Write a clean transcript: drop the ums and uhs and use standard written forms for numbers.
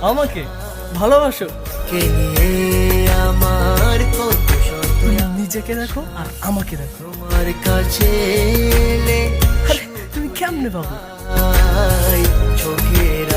আমাকে ভালোবাসো? কে নিয়ে আমার কত শত নিজেকে দেখো আর আমাকে দেখো। তোমার কাছে এলে আরে তুমি কেমনে পাবো? চোখের